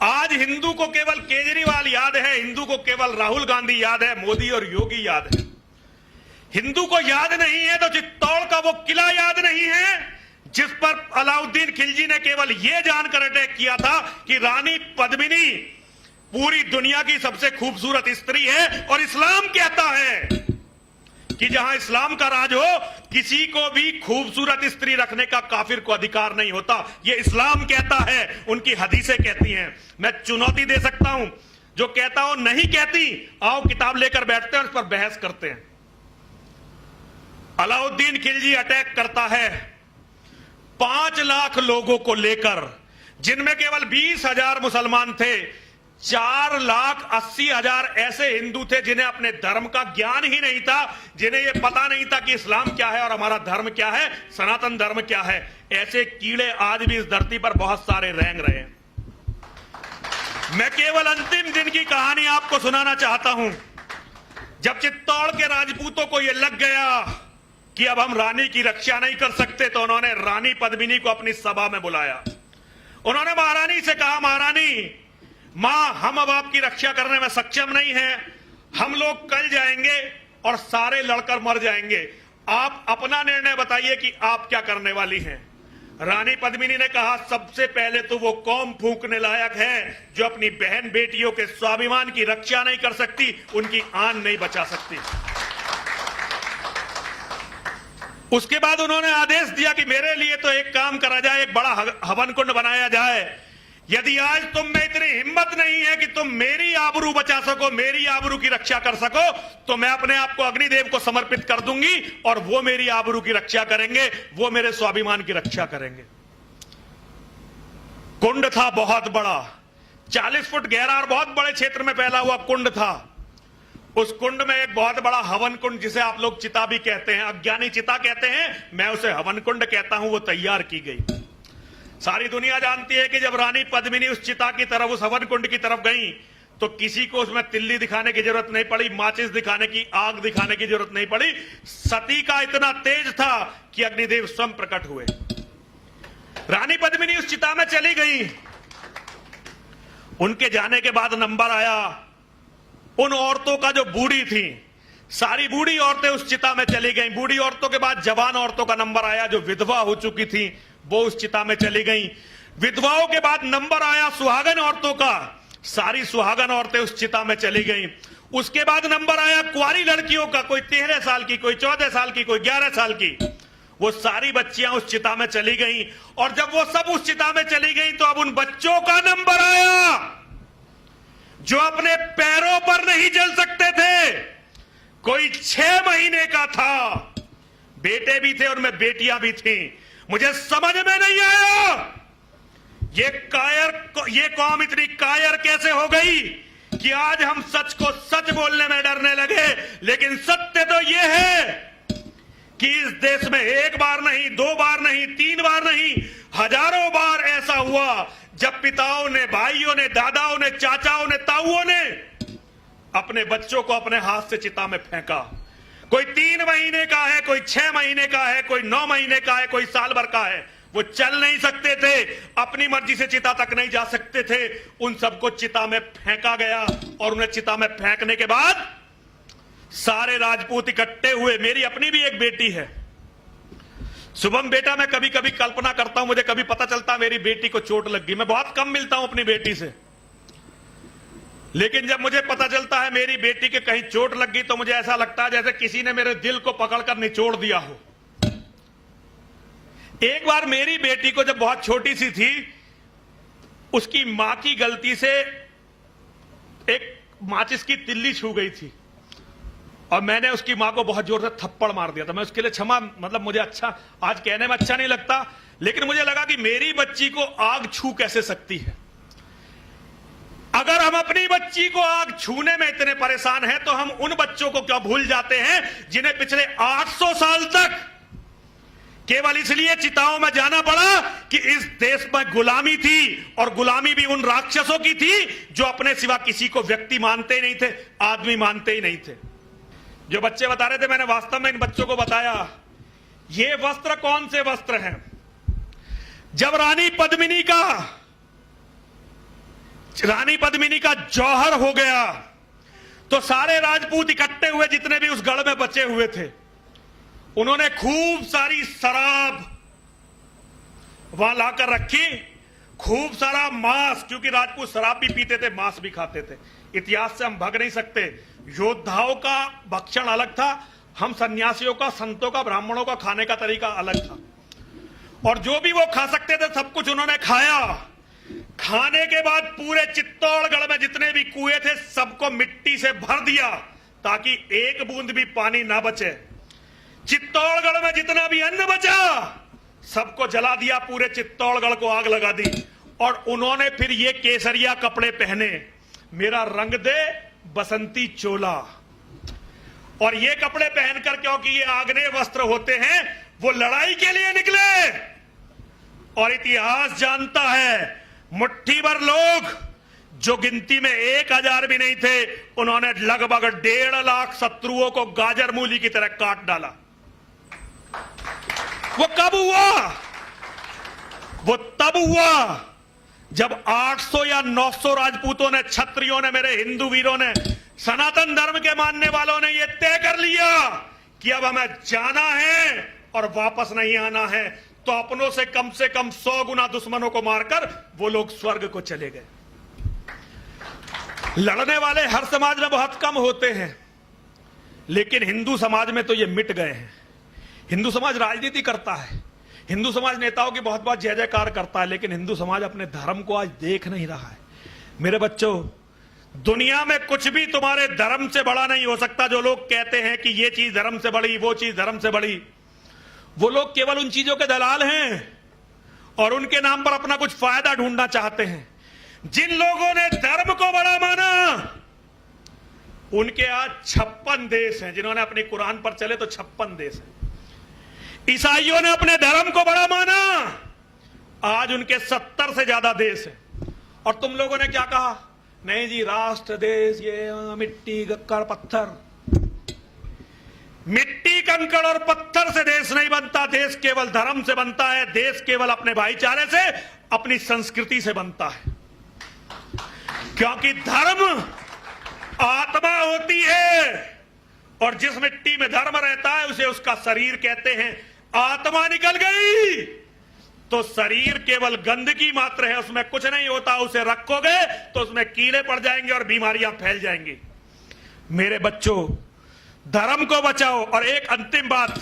आज हिंदू को केवल केजरीवाल याद है, हिंदू को केवल राहुल गांधी याद है, मोदी और योगी याद है। हिंदू को याद नहीं है तो चित्तौड़ का वो किला याद नहीं है जिस पर अलाउद्दीन खिलजी ने केवल यह जानकर अटैक किया था कि रानी पद्मिनी पूरी दुनिया की सबसे खूबसूरत स्त्री है और इस्लाम कहता है कि जहां इस्लाम का राज हो किसी को भी खूबसूरत स्त्री रखने का काफिर को अधिकार नहीं होता। यह इस्लाम कहता है, उनकी हदीसें कहती हैं। मैं चुनौती दे सकता हूं, जो कहता हो नहीं कहती, आओ किताब लेकर बैठते हैं और इस पर बहस करते हैं। अलाउद्दीन खिलजी अटैक करता है 5 लाख लोगों को लेकर, जिनमें केवल 20,000 मुसलमान थे। 4,80,000 ऐसे हिंदू थे जिन्हें अपने धर्म का ज्ञान ही नहीं था, जिन्हें यह पता नहीं था कि इस्लाम क्या है और हमारा धर्म क्या है, सनातन धर्म क्या है। ऐसे कीड़े आज भी इस धरती पर बहुत सारे रेंग रहे हैं। मैं केवल अंतिम दिन की कहानी आपको सुनाना चाहता हूं। जब चित्तौड़ के राजपूतों को यह लग गया कि अब हम रानी की रक्षा नहीं कर सकते, तो उन्होंने रानी पद्मिनी को अपनी सभा में बुलाया। उन्होंने महारानी से कहा, महारानी मां, हम अब आपकी रक्षा करने में सक्षम नहीं हैं, हम लोग कल जाएंगे और सारे लड़कर मर जाएंगे, आप अपना निर्णय बताइए कि आप क्या करने वाली हैं। रानी पद्मिनी ने कहा, सबसे पहले तो वो कौम फूंकने लायक है जो अपनी बहन बेटियों के स्वाभिमान की रक्षा नहीं कर सकती, उनकी आन नहीं बचा सकती। उसके बाद उन्होंने आदेश दिया कि मेरे लिए तो एक काम करा जाए, एक बड़ा हवन कुंड बनाया जाए। यदि आज तुम में इतनी हिम्मत नहीं है कि तुम मेरी आबरू बचा सको, मेरी आबरू की रक्षा कर सको, तो मैं अपने आप को अग्निदेव को समर्पित कर दूंगी और वो मेरी आबरू की रक्षा करेंगे, वो मेरे स्वाभिमान की रक्षा करेंगे। कुंड था बहुत बड़ा, 40 फुट गहरा और बहुत बड़े क्षेत्र में फैला हुआ कुंड था। उस कुंड में एक बहुत बड़ा हवन कुंड, जिसे आप लोग चिता भी कहते हैं, अज्ञानी चिता कहते हैं, मैं उसे हवन कुंड कहता हूं, वो तैयार की गई। सारी दुनिया जानती है कि जब रानी पद्मिनी उस चिता की तरफ, उस हवन कुंड की तरफ गई, तो किसी को उसमें तिल्ली दिखाने की जरूरत नहीं पड़ी, माचिस दिखाने की, आग दिखाने की जरूरत नहीं पड़ी। सती का इतना तेज था कि अग्निदेव स्वयं प्रकट हुए। रानी पद्मिनी उस चिता में चली गई। उनके जाने के बाद नंबर आया उन औरतों का जो बूढ़ी थी। सारी बूढ़ी औरतें उस चिता में चली गईं। बूढ़ी औरतों के बाद जवान औरतों का नंबर आया, जो विधवा हो चुकी थी, वो उस चिता में चली गईं। विधवाओं के बाद नंबर आया सुहागन औरतों का। सारी सुहागन औरतें उस चिता में चली गईं। उसके बाद नंबर आया कुंवारी लड़कियों का, कोई 13 साल की, कोई 14 साल की, कोई 11 साल की। वो सारी बच्चियां उस चिता में चली गईं। और जब वो सब उस चिता में चली गईं, तो अब उन बच्चों का नंबर आया जो अपने पैरों पर नहीं चल सकते थे। कोई 6 महीने का था, बेटे भी थे, उनमें बेटियां भी थीं। मुझे समझ में नहीं आया ये कौम इतनी कायर कैसे हो गई कि आज हम सच को सच बोलने में डरने लगे। लेकिन सत्य तो ये है कि इस देश में एक बार नहीं, 2 बार नहीं, 3 बार नहीं, हजारों बार ऐसा हुआ जब पिताओं ने, भाइयों ने, दादाओं ने, चाचाओं ने, ताऊओं ने अपने बच्चों को अपने हाथ से चिता में फेंका। कोई 3 महीने का है, कोई 6 महीने का है, कोई 9 महीने का है, कोई साल भर का है। वो चल नहीं सकते थे, अपनी मर्जी से चिता तक नहीं जा सकते थे। उन सबको चिता में फेंका गया और उन्हें चिता में फेंकने के बाद सारे राजपूत इकट्ठे हुए। मेरी अपनी भी एक बेटी है, शुभम बेटा। मैं कभी कभी कल्पना करता हूं, मुझे कभी पता चलता मेरी बेटी को चोट लग गई। मैं बहुत कम मिलता हूं अपनी बेटी से, लेकिन जब मुझे पता चलता है मेरी बेटी के कहीं चोट लग गई, तो मुझे ऐसा लगता है जैसे किसी ने मेरे दिल को पकड़कर निचोड़ दिया हो। एक बार मेरी बेटी को जब बहुत छोटी सी थी, उसकी मां की गलती से एक माचिस की तिल्ली छू गई थी और मैंने उसकी मां को बहुत जोर से थप्पड़ मार दिया था। मैं उसके लिए क्षमा, मतलब मुझे अच्छा, आज कहने में अच्छा नहीं लगता, लेकिन मुझे लगा कि मेरी बच्ची को आग छू कैसे सकती है। अगर हम अपनी बच्ची को आग छूने में इतने परेशान हैं, तो हम उन बच्चों को क्या भूल जाते हैं जिन्हें पिछले 800 साल तक केवल इसलिए चिताओं में जाना पड़ा कि इस देश में गुलामी थी, और गुलामी भी उन राक्षसों की थी जो अपने सिवा किसी को व्यक्ति मानते ही नहीं थे, आदमी मानते ही नहीं थे। जो बच्चे बता रहे थे, मैंने वास्तव में इन बच्चों को बताया ये वस्त्र कौन से वस्त्र हैं। जब रानी पद्मिनी का रानी पद्मिनी का जौहर हो गया तो सारे राजपूत इकट्ठे हुए, जितने भी उस गढ़ में बचे हुए थे। उन्होंने खूब सारी शराब वहां लाकर रखी, खूब सारा मांस, क्योंकि राजपूत शराब भी पीते थे, मांस भी खाते थे। इतिहास से हम भाग नहीं सकते। योद्धाओं का भक्षण अलग था, हम सन्यासियों का, संतों का, ब्राह्मणों का खाने का तरीका अलग था। और जो भी वो खा सकते थे सब कुछ उन्होंने खाया। खाने के बाद पूरे चित्तौड़गढ़ में जितने भी कुएं थे सबको मिट्टी से भर दिया ताकि एक बूंद भी पानी ना बचे। चित्तौड़गढ़ में जितना भी अन्न बचा सबको जला दिया, पूरे चित्तौड़गढ़ को आग लगा दी। और उन्होंने फिर ये केसरिया कपड़े पहने, मेरा रंग दे बसंती चोला। और ये कपड़े पहनकर, क्योंकि ये आग्नेय वस्त्र होते हैं, वो लड़ाई के लिए निकले। और इतिहास जानता है मुट्ठी भर लोग, जो गिनती में 1000 भी नहीं थे, उन्होंने लगभग 1.5 लाख शत्रुओं को गाजर मूली की तरह काट डाला। वो कब हुआ? वो तब हुआ जब 800 या 900 राजपूतों ने, क्षत्रियों ने, मेरे हिंदू वीरों ने, सनातन धर्म के मानने वालों ने यह तय कर लिया कि अब हमें जाना है और वापस नहीं आना है। तो अपनों से कम 100 गुना दुश्मनों को मारकर वो लोग स्वर्ग को चले गए। लड़ने वाले हर समाज में बहुत कम होते हैं, लेकिन हिंदू समाज में तो ये मिट गए हैं। हिंदू समाज राजनीति करता है, हिंदू समाज नेताओं की बहुत बहुत जय जयकार करता है, लेकिन हिंदू समाज अपने धर्म को आज देख नहीं रहा है। मेरे बच्चों, दुनिया में कुछ भी तुम्हारे धर्म से बड़ा नहीं हो सकता। जो लोग कहते हैं कि ये चीज धर्म से बड़ी, वो चीज धर्म से बड़ी, वो लोग केवल उन चीजों के दलाल हैं और उनके नाम पर अपना कुछ फायदा ढूंढना चाहते हैं। जिन लोगों ने धर्म को बड़ा माना, उनके आज 56 देश हैं। जिन्होंने अपनी कुरान पर चले तो 56 देश हैं। ईसाइयों ने अपने धर्म को बड़ा माना, आज उनके 70 से ज्यादा देश हैं। और तुम लोगों ने क्या कहा? नहीं जी, राष्ट्र, देश, ये मिट्टी, कंकड़, पत्थर। मिट्टी, कंकड़ और पत्थर से देश नहीं बनता। देश केवल धर्म से बनता है। देश केवल अपने भाईचारे से, अपनी संस्कृति से बनता है। क्योंकि धर्म आत्मा होती है, और जिस मिट्टी में धर्म रहता है उसे उसका शरीर कहते हैं। आत्मा निकल गई तो शरीर केवल गंदगी मात्र है, उसमें कुछ नहीं होता। उसे रखोगे तो उसमें कीड़े पड़ जाएंगे और बीमारियां फैल जाएंगी। मेरे बच्चों, धर्म को बचाओ। और एक अंतिम बात,